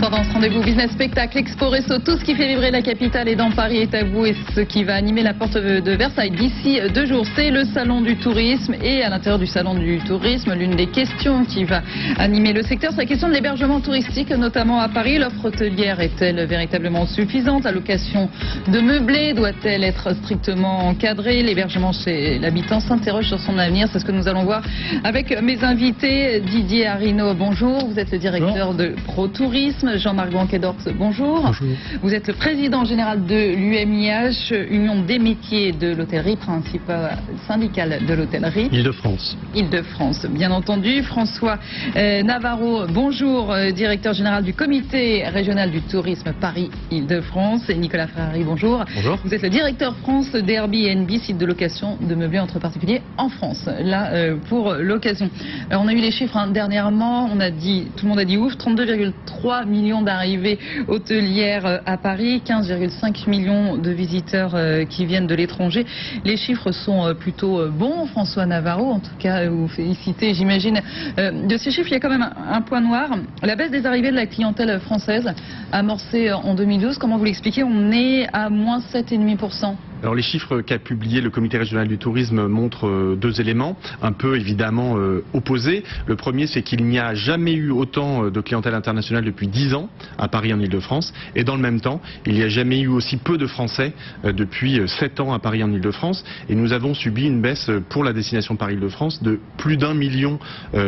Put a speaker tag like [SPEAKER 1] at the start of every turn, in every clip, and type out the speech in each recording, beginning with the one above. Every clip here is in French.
[SPEAKER 1] Tendance, rendez-vous, business, spectacle, expo, resto, tout ce qui fait vibrer la capitale est dans Paris est à vous et ce qui va animer la porte de Versailles d'ici 2 jours, c'est le salon du tourisme et à l'intérieur du salon du tourisme, l'une des questions qui va animer le secteur, c'est la question de l'hébergement touristique, notamment à Paris. L'offre hôtelière est-elle véritablement suffisante? La location de meublés doit-elle être strictement encadrée? L'hébergement chez l'habitant s'interroge sur son avenir, c'est ce que nous allons voir avec mes invités. Didier Arinaud, bonjour, vous êtes le directeur de ProTourisme. Jean-Marc Blanquet-Dorx, bonjour.
[SPEAKER 2] Bonjour.
[SPEAKER 1] Vous êtes le président général de l'UMIH, Union des métiers de l'hôtellerie, principale syndicale de l'hôtellerie.
[SPEAKER 2] Île-de-France.
[SPEAKER 1] Île-de-France, bien entendu. François Navarro, bonjour, directeur général du comité régional du tourisme Paris-Île-de-France. Et Nicolas Ferrari, bonjour.
[SPEAKER 2] Bonjour.
[SPEAKER 1] Vous êtes le directeur France d'Airbnb, site de location de meublés entre particuliers en France. Là, pour l'occasion. On a eu les chiffres dernièrement, on a dit, tout le monde a dit ouf, 32,3 millions d'arrivées hôtelières à Paris, 15,5 millions de visiteurs qui viennent de l'étranger. Les chiffres sont plutôt bons, François Navarro, en tout cas vous félicitez, j'imagine. De ces chiffres, il y a quand même un point noir, la baisse des arrivées de la clientèle française amorcée en 2012. Comment vous l'expliquez? On est à moins 7,5%.
[SPEAKER 2] Alors les chiffres qu'a publié le comité régional du tourisme montrent 2 éléments, un peu évidemment opposés. Le premier, c'est qu'il n'y a jamais eu autant de clientèle internationale depuis 10 ans à Paris en Île-de-France. Et dans le même temps, il n'y a jamais eu aussi peu de Français depuis 7 ans à Paris en Île-de-France. Et nous avons subi une baisse pour la destination Paris-Île-de-France de plus d'1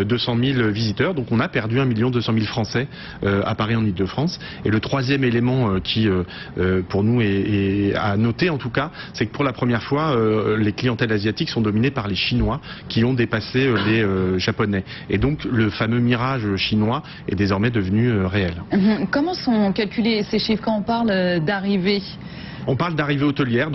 [SPEAKER 2] 200 000 visiteurs. Donc on a perdu 1 200 000 Français à Paris en Île-de-France. Et le troisième élément qui pour nous est à noter en tout cas, c'est que pour la première fois, les clientèles asiatiques sont dominées par les Chinois qui ont dépassé les Japonais. Et donc le fameux mirage chinois est désormais devenu réel.
[SPEAKER 1] Comment sont calculés ces chiffres quand on parle d'arrivée?
[SPEAKER 2] On parle d'arrivée hôtelière.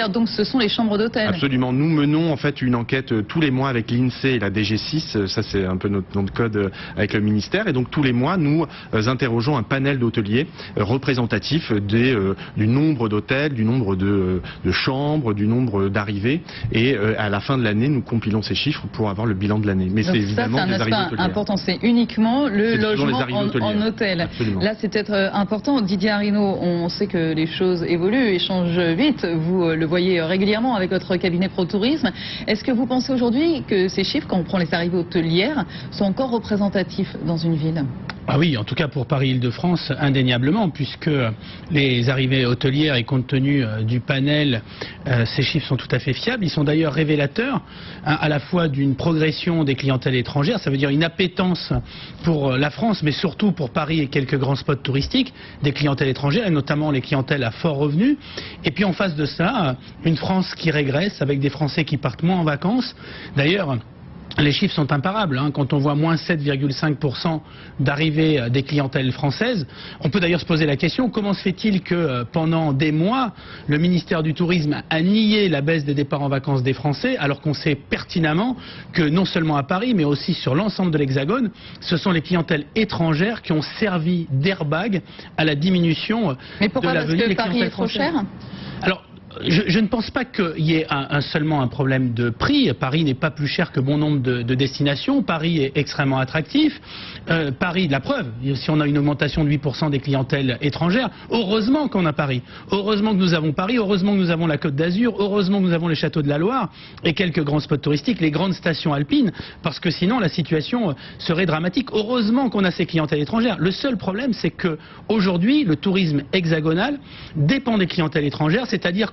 [SPEAKER 1] Donc ce sont les chambres d'hôtel.
[SPEAKER 2] Absolument. Nous menons en fait une enquête tous les mois avec l'INSEE et la DG6. Ça c'est un peu notre nom de code avec le ministère. Et donc tous les mois, nous interrogeons un panel d'hôteliers représentatif du nombre d'hôtels, du nombre de chambres, du nombre d'arrivées. Et à la fin de l'année, nous compilons ces chiffres pour avoir le bilan de l'année. Mais c'est évidemment des arrivées hôtelières.
[SPEAKER 1] Important. C'est uniquement le logement en hôtel.
[SPEAKER 2] Absolument.
[SPEAKER 1] Là, c'est peut-être important. Didier Arinaud, on sait que les choses évoluent et changent vite. Vous le voyez régulièrement avec votre cabinet ProTourisme. Est-ce que vous pensez aujourd'hui que ces chiffres, quand on prend les arrivées hôtelières, sont encore représentatifs dans une ville?
[SPEAKER 3] Ah oui, en tout cas pour Paris-Île-de-France, indéniablement, puisque les arrivées hôtelières et compte tenu du panel, ces chiffres sont tout à fait fiables. Ils sont d'ailleurs révélateurs à la fois d'une progression des clientèles étrangères, ça veut dire une appétence pour la France, mais surtout pour Paris et quelques grands spots touristiques, des clientèles étrangères, et notamment les clientèles à fort revenu. Et puis en face de ça, une France qui régresse, avec des Français qui partent moins en vacances. D'ailleurs, les chiffres sont imparables. Quand on voit moins 7,5% d'arrivée des clientèles françaises, on peut d'ailleurs se poser la question, comment se fait-il que pendant des mois, le ministère du Tourisme a nié la baisse des départs en vacances des Français, alors qu'on sait pertinemment que non seulement à Paris, mais aussi sur l'ensemble de l'Hexagone, ce sont les clientèles étrangères qui ont servi d'airbag à la diminution de la venue des clientèles françaises. Mais pourquoi? Parce que Paris est trop cher? Alors, je ne pense pas qu'il y ait seulement un problème de prix. Paris n'est pas plus cher que bon nombre de destinations. Paris est extrêmement attractif. Paris, la preuve, si on a une augmentation de 8% des clientèles étrangères, heureusement qu'on a Paris. Heureusement que nous avons Paris, heureusement que nous avons la Côte d'Azur, heureusement que nous avons les châteaux de la Loire et quelques grands spots touristiques, les grandes stations alpines, parce que sinon la situation serait dramatique. Heureusement qu'on a ces clientèles étrangères. Le seul problème, c'est que aujourd'hui, le tourisme hexagonal dépend des clientèles étrangères, c'est-à-dire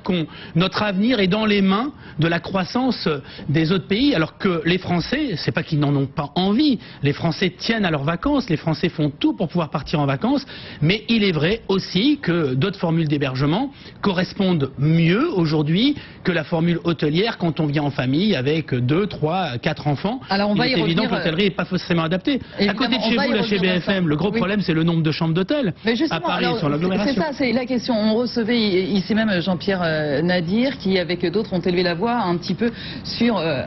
[SPEAKER 3] notre avenir est dans les mains de la croissance des autres pays, alors que les Français, c'est pas qu'ils n'en ont pas envie, les Français tiennent à leurs vacances, les Français font tout pour pouvoir partir en vacances, mais il est vrai aussi que d'autres formules d'hébergement correspondent mieux aujourd'hui que la formule hôtelière quand on vient en famille avec 2, 3, 4 enfants. Alors il est évident que l'hôtellerie n'est pas forcément adaptée. À côté de chez vous, là chez BFM, le gros problème c'est le nombre de chambres d'hôtel à Paris sur l'agglomération.
[SPEAKER 1] C'est ça, c'est la question. On recevait ici même Jean-Pierre Nadir, qui avec d'autres ont élevé la voix un petit peu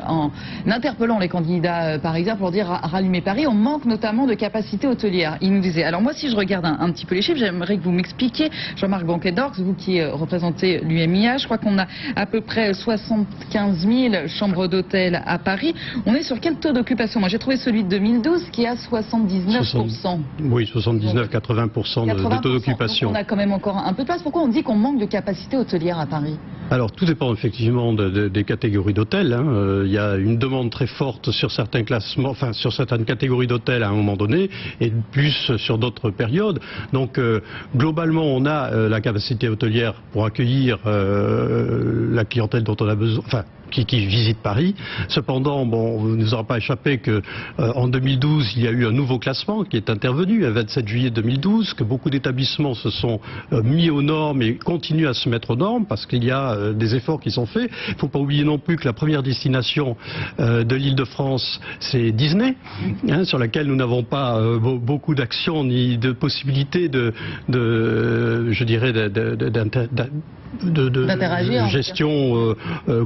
[SPEAKER 1] en interpellant les candidats parisiens pour dire rallumer Paris. On manque notamment de capacité hôtelière. Il nous disait. Alors moi, si je regarde un petit peu les chiffres, j'aimerais que vous m'expliquiez, Jean-Marc Banquet-Dorx, vous qui représentez l'UMIA, je crois qu'on a à peu près 75 000 chambres d'hôtel à Paris. On est sur quel taux d'occupation? Moi, j'ai trouvé celui de 2012 qui a 79%.
[SPEAKER 4] Oui, 79-80% de taux d'occupation.
[SPEAKER 1] On a quand même encore un peu de place. Pourquoi on dit qu'on manque de capacité hôtelière à Paris?
[SPEAKER 4] Alors, tout dépend effectivement des catégories d'hôtels. Il y a une demande très forte sur certains classements, enfin sur certaines catégories d'hôtels à un moment donné, et plus sur d'autres périodes. Donc, globalement, on a la capacité hôtelière pour accueillir la clientèle dont on a besoin, enfin, qui visite Paris. Cependant, bon, il ne nous aura pas échappé que en 2012, il y a eu un nouveau classement qui est intervenu, le 27 juillet 2012, que beaucoup d'établissements se sont mis aux normes et continuent à se mettre aux normes parce qu'il y a des efforts qui sont faits. Il ne faut pas oublier non plus que la première destination de l'Île-de-France, c'est Disney, sur laquelle nous n'avons pas beaucoup d'actions ni de possibilités je dirais, de gestion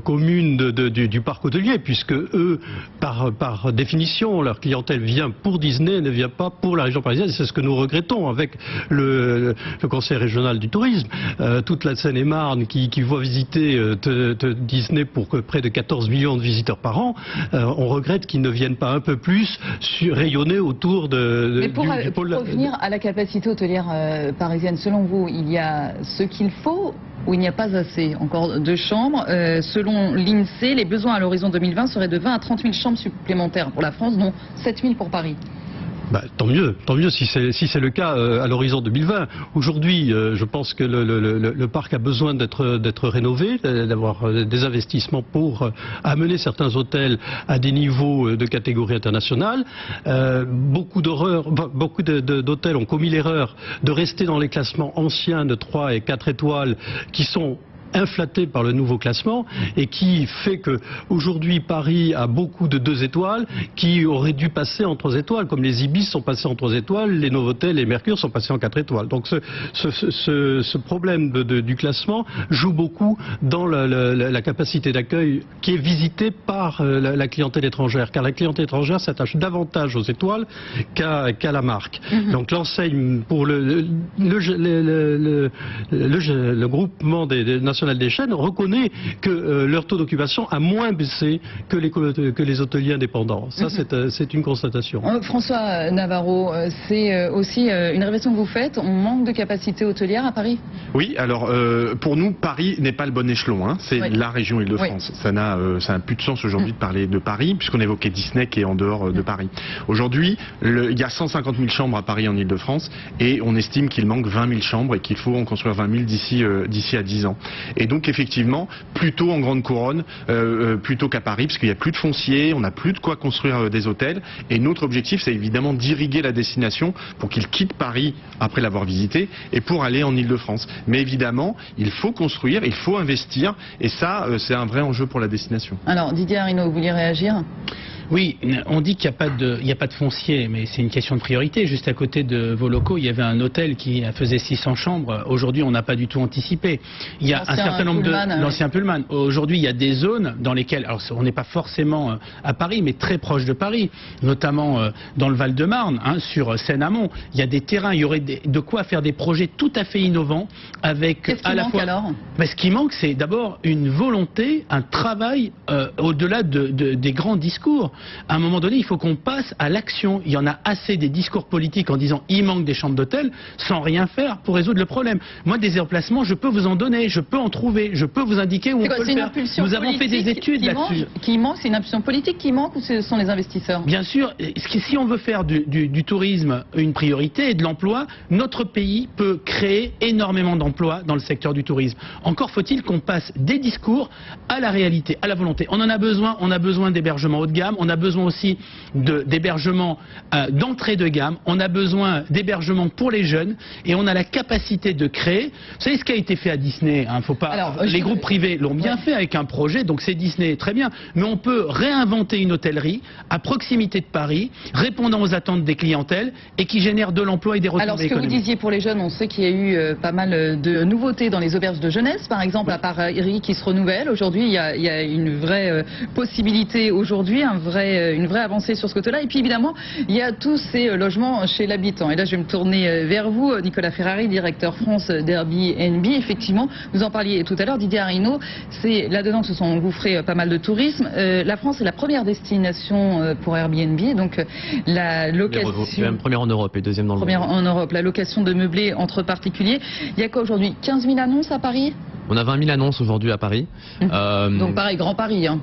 [SPEAKER 4] commune du parc hôtelier, puisque eux, par définition, leur clientèle vient pour Disney, ne vient pas pour la région parisienne. C'est ce que nous regrettons avec le Conseil régional du tourisme. Toute la Seine-et-Marne qui voit visiter Disney pour près de 14 millions de visiteurs par an, on regrette qu'ils ne viennent pas un peu plus rayonner autour du pôle.
[SPEAKER 1] Pour revenir à la capacité hôtelière parisienne, selon vous, il y a ce qu'il faut où il n'y a pas assez encore de chambres? Selon l'INSEE, les besoins à l'horizon 2020 seraient de 20 à 30 000 chambres supplémentaires pour la France, dont 7 000 pour Paris.
[SPEAKER 4] Tant mieux si c'est le cas à l'horizon 2020. Aujourd'hui, je pense que le parc a besoin d'être rénové, d'avoir des investissements pour amener certains hôtels à des niveaux de catégorie internationale. Beaucoup d'hôtels ont commis l'erreur de rester dans les classements anciens de 3 et 4 étoiles qui sont inflaté par le nouveau classement et qui fait que aujourd'hui Paris a beaucoup de 2 étoiles qui auraient dû passer en 3 étoiles, comme les Ibis sont passés en 3 étoiles, les Novotel et Mercure sont passés en 4 étoiles. Donc ce problème du classement joue beaucoup dans la capacité d'accueil qui est visitée par la clientèle étrangère, car la clientèle étrangère s'attache davantage aux étoiles qu'à la marque. Donc l'enseigne pour le groupement des nationales des chaînes reconnaît que leur taux d'occupation a moins baissé que les hôteliers indépendants. Ça, c'est une constatation.
[SPEAKER 1] François Navarro, c'est aussi une réflexion que vous faites. On manque de capacité hôtelière à Paris?
[SPEAKER 2] Oui, alors pour nous, Paris n'est pas le bon échelon. C'est la région Île-de-France. Ça n'a plus de sens aujourd'hui de parler de Paris, puisqu'on évoquait Disney qui est en dehors de Paris. Aujourd'hui, il y a 150 000 chambres à Paris en Île-de-France et on estime qu'il manque 20 000 chambres et qu'il faut en construire 20 000 d'ici à 10 ans. Et donc effectivement, plutôt en grande couronne, plutôt qu'à Paris, parce qu'il n'y a plus de foncier, on n'a plus de quoi construire des hôtels. Et notre objectif, c'est évidemment d'irriguer la destination pour qu'ils quittent Paris après l'avoir visité et pour aller en Île-de-France. Mais évidemment, il faut construire, il faut investir, et ça, c'est un vrai enjeu pour la destination.
[SPEAKER 1] Alors Didier Arinaud, vous vouliez réagir?
[SPEAKER 3] Oui, on dit qu'il n'y a pas de foncier, mais c'est une question de priorité. Juste à côté de vos locaux, il y avait un hôtel qui faisait 600 chambres. Aujourd'hui, on n'a pas du tout anticipé. Il y a un certain nombre de... L'ancien Pullman. Aujourd'hui, il y a des zones dans lesquelles... Alors, on n'est pas forcément à Paris, mais très proche de Paris, notamment dans le Val-de-Marne, sur Seine-Amont. Il y a des terrains, il y aurait de quoi faire des projets tout à fait innovants avec...
[SPEAKER 1] Qu'est-ce qui manque alors?
[SPEAKER 3] Ce qui manque, c'est d'abord une volonté, un travail au-delà des grands discours. À un moment donné, il faut qu'on passe à l'action. Il y en a assez des discours politiques en disant il manque des chambres d'hôtel sans rien faire pour résoudre le problème. Moi, des emplacements, je peux vous en donner, je peux en trouver, je peux vous indiquer où on peut le faire. Nous avons fait des études là-dessus.
[SPEAKER 1] Qui manque, c'est une impulsion politique qui manque ou ce sont les investisseurs?
[SPEAKER 3] Bien sûr, si on veut faire du tourisme une priorité et de l'emploi, notre pays peut créer énormément d'emplois dans le secteur du tourisme. Encore faut-il qu'on passe des discours à la réalité, à la volonté. On en a besoin d'hébergement haut de gamme. on a besoin aussi d'hébergements d'entrée de gamme, on a besoin d'hébergements pour les jeunes et on a la capacité de créer. Vous savez ce qui a été fait à Disney, hein, faut pas. Alors, les groupes privés l'ont bien fait avec un projet, donc c'est Disney, très bien. Mais on peut réinventer une hôtellerie à proximité de Paris, répondant aux attentes des clientèles et qui génère de l'emploi et des retombées économiques.
[SPEAKER 1] Alors, ce que vous disiez pour les jeunes, on sait qu'il y a eu pas mal de nouveautés dans les auberges de jeunesse, par exemple à Paris qui se renouvellent. Aujourd'hui, il y a une vraie possibilité aujourd'hui, une vraie avancée sur ce côté-là. Et puis évidemment, il y a tous ces logements chez l'habitant. Et là, je vais me tourner vers vous, Nicolas Ferrari, directeur France d'Airbnb. Effectivement, vous en parliez tout à l'heure, Didier Arrino, c'est là-dedans que se sont engouffrés pas mal de tourisme. La France est la première destination pour Airbnb, donc la location...
[SPEAKER 5] Même première en Europe et deuxième dans le monde.
[SPEAKER 1] Première en Europe, la location de meublés entre particuliers. Il y a quoi aujourd'hui, 15 000 annonces à Paris?
[SPEAKER 5] On a 20 000 annonces aujourd'hui à Paris.
[SPEAKER 1] Donc pareil, Grand Paris, hein.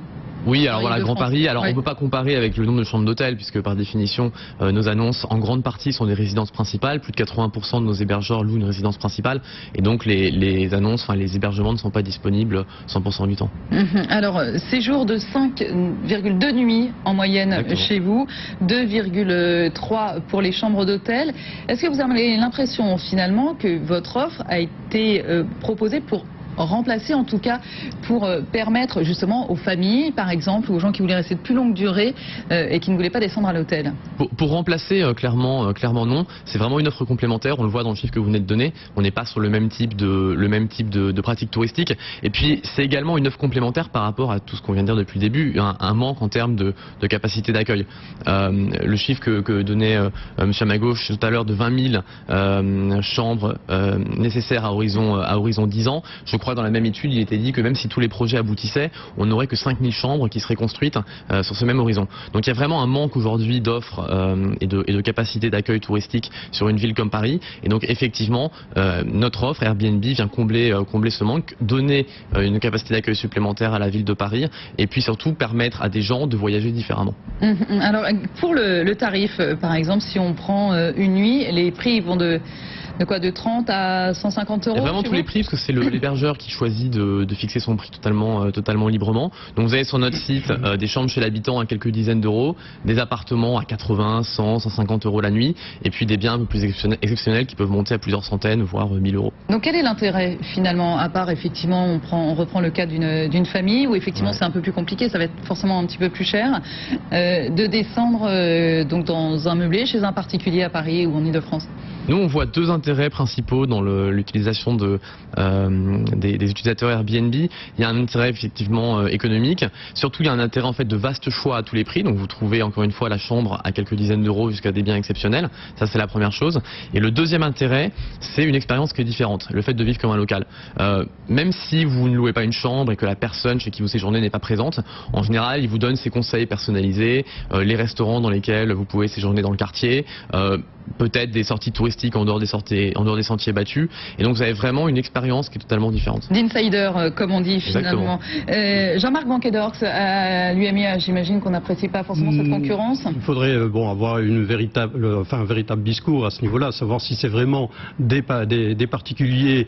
[SPEAKER 5] Oui, alors voilà, Grand Paris. Alors
[SPEAKER 1] oui.
[SPEAKER 5] On peut pas comparer avec le nombre de chambres d'hôtel puisque par définition, nos annonces en grande partie sont des résidences principales. Plus de 80% de nos hébergeurs louent une résidence principale et donc les annonces, enfin les hébergements ne sont pas disponibles 100% du temps.
[SPEAKER 1] Alors, séjour de 5,2 nuits en moyenne. Exactement. Chez vous, 2,3 pour les chambres d'hôtel. Est-ce que vous avez l'impression finalement que votre offre a été proposée pour remplacer, en tout cas pour permettre justement aux familles, par exemple, ou aux gens qui voulaient rester de plus longue durée et qui ne voulaient pas descendre à l'hôtel?
[SPEAKER 5] Pour remplacer, clairement non. C'est vraiment une offre complémentaire. On le voit dans le chiffre que vous venez de donner. On n'est pas sur le même type de pratique touristique. Et puis c'est également une offre complémentaire par rapport à tout ce qu'on vient de dire depuis le début, un manque en termes de capacité d'accueil. Le chiffre que donnait Monsieur à ma gauche tout à l'heure de 20 000 chambres nécessaires à horizon 10 ans. Je crois dans la même étude, il était dit que même si tous les projets aboutissaient, on n'aurait que 5 000 chambres qui seraient construites sur ce même horizon. Donc il y a vraiment un manque aujourd'hui d'offres et de capacité d'accueil touristique sur une ville comme Paris. Et donc effectivement, notre offre Airbnb vient combler ce manque, donner une capacité d'accueil supplémentaire à la ville de Paris et puis surtout permettre à des gens de voyager différemment.
[SPEAKER 1] Alors pour le tarif, par exemple, si on prend une nuit, les prix vont de quoi, de 30 à 150 euros?
[SPEAKER 5] Il y a vraiment tous les prix parce que c'est l'hébergeur qui choisit de fixer son prix totalement librement. Donc vous avez sur notre site des chambres chez l'habitant à quelques dizaines d'euros, des appartements à 80, 100, 150 euros la nuit, et puis des biens un peu plus exceptionnels qui peuvent monter à plusieurs centaines, voire 1000 euros. Donc
[SPEAKER 1] quel est l'intérêt finalement, à part effectivement on reprend le cas d'une famille où effectivement c'est un peu plus compliqué, ça va être forcément un petit peu plus cher, de descendre donc dans un meublé chez un particulier à Paris ou en Ile-de-France?
[SPEAKER 5] Nous, on voit deux intérêts principaux dans l'utilisation des utilisateurs Airbnb. Il y a un intérêt effectivement économique. Surtout, il y a un intérêt en fait de vaste choix à tous les prix. Donc, vous trouvez encore une fois la chambre à quelques dizaines d'euros jusqu'à des biens exceptionnels. Ça, c'est la première chose. Et le deuxième intérêt, c'est une expérience qui est différente. Le fait de vivre comme un local. Même si vous ne louez pas une chambre et que la personne chez qui vous séjournez n'est pas présente, en général, il vous donne ses conseils personnalisés, les restaurants dans lesquels vous pouvez séjourner dans le quartier, peut-être des sorties touristiques en dehors des sentiers battus. Et donc vous avez vraiment une expérience qui est totalement différente.
[SPEAKER 1] D'insider, comme on dit finalement. Jean-Marc Banquet-Dorx, à l'UMIA, j'imagine qu'on n'apprécie pas forcément cette concurrence.
[SPEAKER 4] Il faudrait avoir un véritable discours à ce niveau-là, savoir si c'est vraiment des particuliers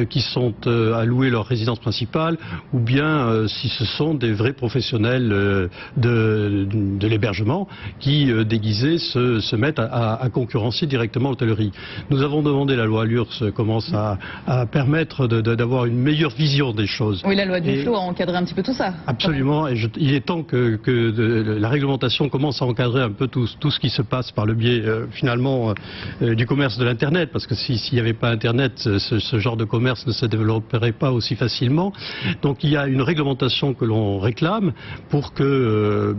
[SPEAKER 4] qui sont à louer leur résidence principale ou bien si ce sont des vrais professionnels de l'hébergement qui, déguisés, se mettent à concurrencer directement l'hôtellerie. Nous avons demandé, la loi Allure commence à permettre d'avoir une meilleure vision des choses.
[SPEAKER 1] Oui, la loi Duflot a encadré un petit peu tout ça.
[SPEAKER 4] Absolument, et il est temps que la réglementation commence à encadrer un peu tout ce qui se passe par le biais finalement du commerce de l'Internet, parce que s'il n'y avait pas Internet, ce genre de commerce ne se développerait pas aussi facilement. Donc il y a une réglementation que l'on réclame pour que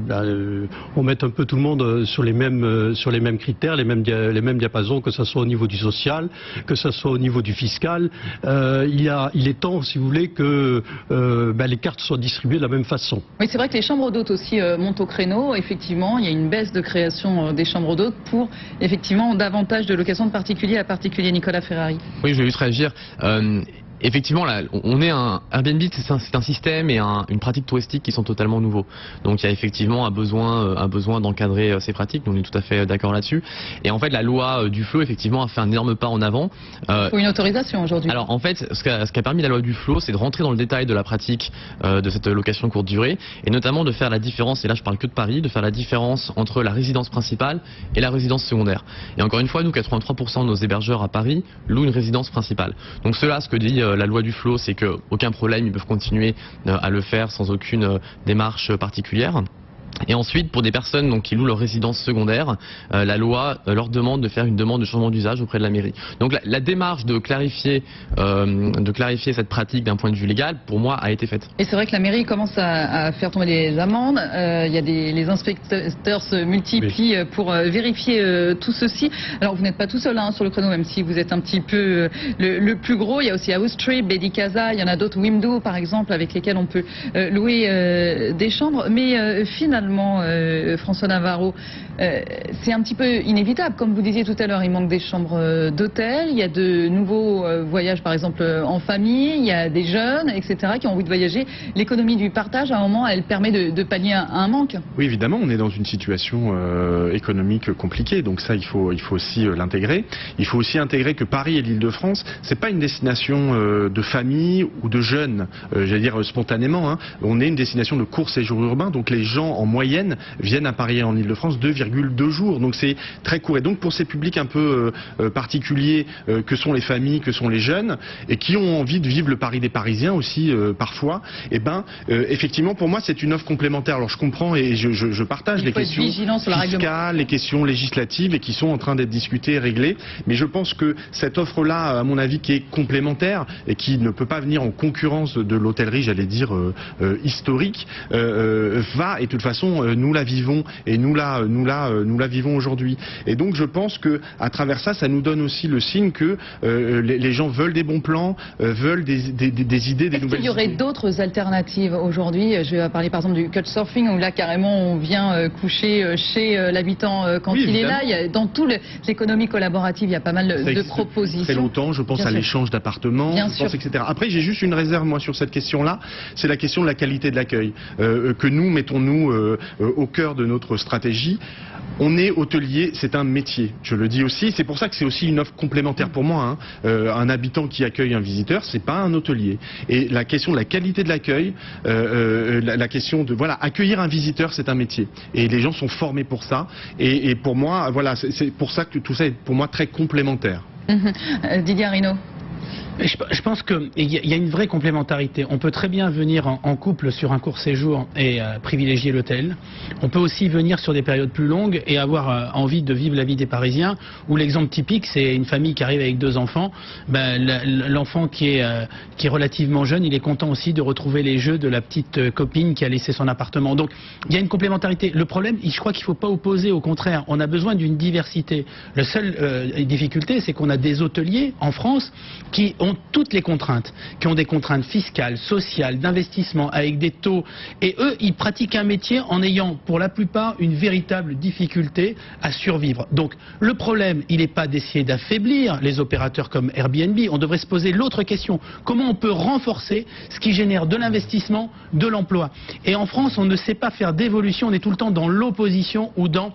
[SPEAKER 4] on mette un peu tout le monde sur les mêmes critères, les mêmes diapasons, que ce soit au niveau du social, que ce soit au niveau du fiscal. Il est temps, si vous voulez, que les cartes soient distribuées de la même façon.
[SPEAKER 1] Oui, c'est vrai que les chambres d'hôtes aussi montent au créneau. Effectivement, il y a une baisse de création des chambres d'hôtes pour effectivement davantage de location de particulier à particulier. Nicolas Ferrari.
[SPEAKER 5] Oui, je vais juste réagir. Effectivement, là, on est Airbnb, c'est un système et une pratique touristique qui sont totalement nouveaux. Donc il y a effectivement un besoin d'encadrer ces pratiques. On est tout à fait d'accord là-dessus. Et en fait, la loi Duflot effectivement a fait un énorme pas en avant.
[SPEAKER 1] Il faut une autorisation aujourd'hui.
[SPEAKER 5] Alors en fait, ce qu'a permis la loi Duflot, c'est de rentrer dans le détail de la pratique de cette location courte durée, et notamment de faire la différence. Et là, je parle que de Paris, de faire la différence entre la résidence principale et la résidence secondaire. Et encore une fois, nous, 83% de nos hébergeurs à Paris louent une résidence principale. Donc cela, ce que dit la loi Duflot, c'est qu'aucun problème, ils peuvent continuer à le faire sans aucune démarche particulière. Et ensuite, pour des personnes donc, qui louent leur résidence secondaire, la loi leur demande de faire une demande de changement d'usage auprès de la mairie. Donc la démarche de clarifier cette pratique d'un point de vue légal, pour moi, a été faite.
[SPEAKER 1] Et c'est vrai que la mairie commence à faire tomber les amendes. Il y a les inspecteurs se multiplient pour vérifier tout ceci. Alors vous n'êtes pas tout seul sur le créneau, même si vous êtes un petit peu le plus gros. Il y a aussi Austrip, Bedi Casa, il y en a d'autres, Wimdu par exemple, avec lesquels on peut louer des chambres. Mais finalement, François Navarro, c'est un petit peu inévitable. Comme vous disiez tout à l'heure, il manque des chambres d'hôtel, il y a de nouveaux voyages par exemple en famille, il y a des jeunes, etc. qui ont envie de voyager. L'économie du partage, à un moment, elle permet de pallier un manque. Oui,
[SPEAKER 2] évidemment, on est dans une situation économique compliquée, donc ça, il faut aussi l'intégrer. Il faut aussi intégrer que Paris et l'Île-de-France, c'est pas une destination de famille ou de jeunes, j'allais dire spontanément. On est une destination de court séjour urbain, donc les gens en moyenne viennent à Paris et en Île-de-France 2,2 jours. Donc c'est très court. Et donc pour ces publics un peu particuliers que sont les familles, que sont les jeunes, et qui ont envie de vivre le Paris des Parisiens aussi parfois, effectivement pour moi c'est une offre complémentaire. Alors je comprends et je partage les questions fiscales, les questions législatives et qui sont en train d'être discutées et réglées. Mais je pense que cette offre-là, à mon avis, qui est complémentaire et qui ne peut pas venir en concurrence de l'hôtellerie, j'allais dire historique, va, et de toute façon nous la vivons et nous la vivons aujourd'hui. Et donc je pense que à travers ça, ça nous donne aussi le signe que les gens veulent des bons plans, veulent des idées, des nouvelles idées.
[SPEAKER 1] Est-ce qu'il y aurait d'autres alternatives aujourd'hui? Je vais parler par exemple du couchsurfing, où là carrément on vient coucher chez l'habitant quand il est là. Dans toute l'économie collaborative, il y a pas mal de propositions.
[SPEAKER 2] Très longtemps, je pense à l'échange d'appartements, etc. Après, j'ai juste une réserve moi sur cette question-là, c'est la question de la qualité de l'accueil que nous mettons-nous au cœur de notre stratégie. On est hôtelier, c'est un métier, je le dis aussi. C'est pour ça que c'est aussi une offre complémentaire pour moi. Un habitant qui accueille un visiteur, c'est pas un hôtelier. Et la question de la qualité de l'accueil, la question de accueillir un visiteur, c'est un métier. Et les gens sont formés pour ça. Et pour moi, c'est pour ça que tout ça est pour moi très complémentaire.
[SPEAKER 1] Didier Arinaud.
[SPEAKER 3] Je pense qu'il y a une vraie complémentarité. On peut très bien venir en couple sur un court séjour et privilégier l'hôtel. On peut aussi venir sur des périodes plus longues et avoir envie de vivre la vie des Parisiens, où l'exemple typique, c'est une famille qui arrive avec 2 enfants. L'enfant qui est relativement jeune, il est content aussi de retrouver les jeux de la petite copine qui a laissé son appartement. Donc il y a une complémentarité. Le problème, je crois qu'il ne faut pas opposer, au contraire, on a besoin d'une diversité. La seule difficulté, c'est qu'on a des hôteliers en France qui ont toutes les contraintes, qui ont des contraintes fiscales, sociales, d'investissement, avec des taux, et eux, ils pratiquent un métier en ayant, pour la plupart, une véritable difficulté à survivre. Donc, le problème, il n'est pas d'essayer d'affaiblir les opérateurs comme Airbnb, on devrait se poser l'autre question, comment on peut renforcer ce qui génère de l'investissement, de l'emploi. Et en France, on ne sait pas faire d'évolution, on est tout le temps dans l'opposition ou dans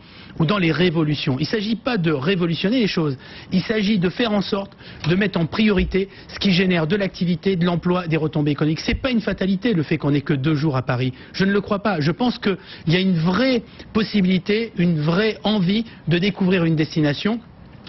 [SPEAKER 3] les révolutions. Il ne s'agit pas de révolutionner les choses, il s'agit de faire en sorte de mettre en priorité ce qui génère de l'activité, de l'emploi, des retombées économiques. Ce n'est pas une fatalité le fait qu'on n'ait que 2 jours à Paris. Je ne le crois pas. Je pense qu'il y a une vraie possibilité, une vraie envie de découvrir une destination,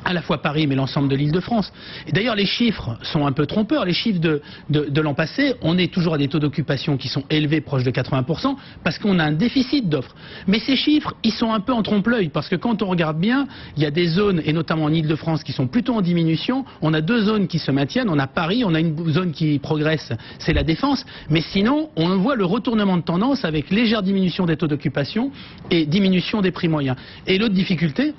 [SPEAKER 3] à la fois Paris mais l'ensemble de l'Île-de-France. Et d'ailleurs les chiffres sont un peu trompeurs. Les chiffres de l'an passé, on est toujours à des taux d'occupation qui sont élevés, proches de 80%, parce qu'on a un déficit d'offres. Mais ces chiffres, ils sont un peu en trompe-l'œil, parce que quand on regarde bien, il y a des zones, et notamment en Île-de-France, qui sont plutôt en diminution. On a 2 zones qui se maintiennent. On a Paris, on a une zone qui progresse, c'est la Défense. Mais sinon, on voit le retournement de tendance avec légère diminution des taux d'occupation et diminution des prix moyens. Et l'autre difficulté,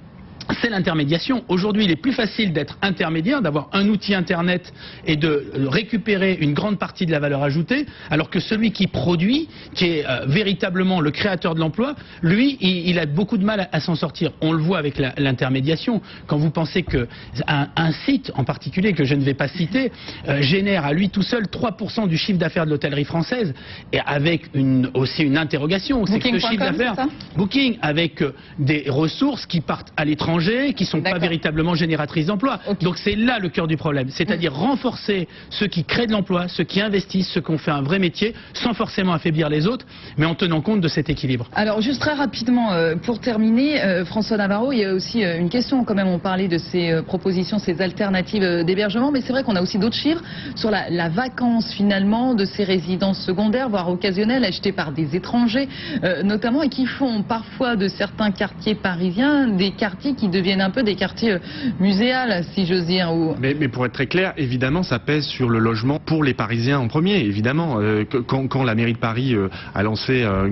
[SPEAKER 3] c'est l'intermédiation. Aujourd'hui, il est plus facile d'être intermédiaire, d'avoir un outil Internet et de récupérer une grande partie de la valeur ajoutée, alors que celui qui produit, qui est véritablement le créateur de l'emploi, lui, il a beaucoup de mal à s'en sortir. On le voit avec l'intermédiation. Quand vous pensez qu'un site en particulier, que je ne vais pas citer, génère à lui tout seul 3% du chiffre d'affaires de l'hôtellerie française, et avec aussi une interrogation. C'est que ce chiffre d'affaires, Booking, avec des ressources qui partent à l'étranger, qui ne sont pas véritablement génératrices d'emplois. Okay. Donc c'est là le cœur du problème, c'est-à-dire renforcer ceux qui créent de l'emploi, ceux qui investissent, ceux qui ont fait un vrai métier, sans forcément affaiblir les autres, mais en tenant compte de cet équilibre.
[SPEAKER 1] Alors juste très rapidement, pour terminer, François Navarro, il y a aussi une question, quand même, on parlait de ces propositions, ces alternatives d'hébergement, mais c'est vrai qu'on a aussi d'autres chiffres sur la vacance finalement de ces résidences secondaires, voire occasionnelles, achetées par des étrangers notamment, et qui font parfois de certains quartiers parisiens des quartiers qui deviennent un peu des quartiers muséals, si j'ose dire.
[SPEAKER 2] Mais pour être très clair, évidemment, ça pèse sur le logement pour les Parisiens en premier, évidemment. Quand la mairie de Paris a lancé un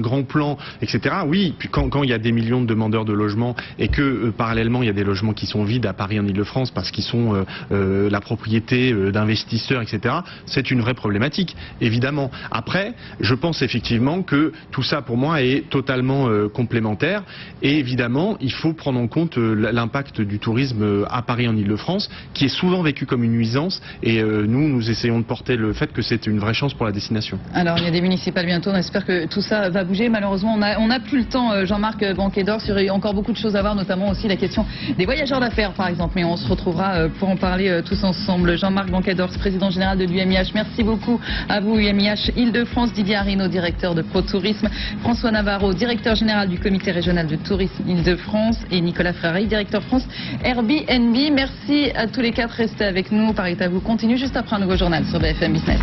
[SPEAKER 2] grand plan, etc., oui, puis quand il y a des millions de demandeurs de logements et que parallèlement il y a des logements qui sont vides à Paris en Ile-de-France parce qu'ils sont la propriété d'investisseurs, etc., c'est une vraie problématique, évidemment. Après, je pense effectivement que tout ça, pour moi, est totalement complémentaire, et évidemment, il faut prendre en compte l'impact du tourisme à Paris en Ile-de-France, qui est souvent vécu comme une nuisance, et nous essayons de porter le fait que c'est une vraie chance pour la destination.
[SPEAKER 1] Alors, il y a des municipales bientôt, on espère que tout ça va bouger. Malheureusement, on n'a plus le temps, Jean-Marc Banquet-d'Ors, il y a encore beaucoup de choses à voir, notamment aussi la question des voyageurs d'affaires, par exemple, mais on se retrouvera pour en parler tous ensemble. Jean-Marc Banquet-d'Ors, président général de l'UMIH, merci beaucoup à vous, UMIH Île-de-France, Didier Arino, directeur de ProTourisme, François Navarro, directeur général du comité régional de tourisme Île-de-France, et Nicolas Frary, directeur France Airbnb. Merci à tous les quatre, restez avec nous. Paris est à vous continue juste après un nouveau journal sur BFM Business.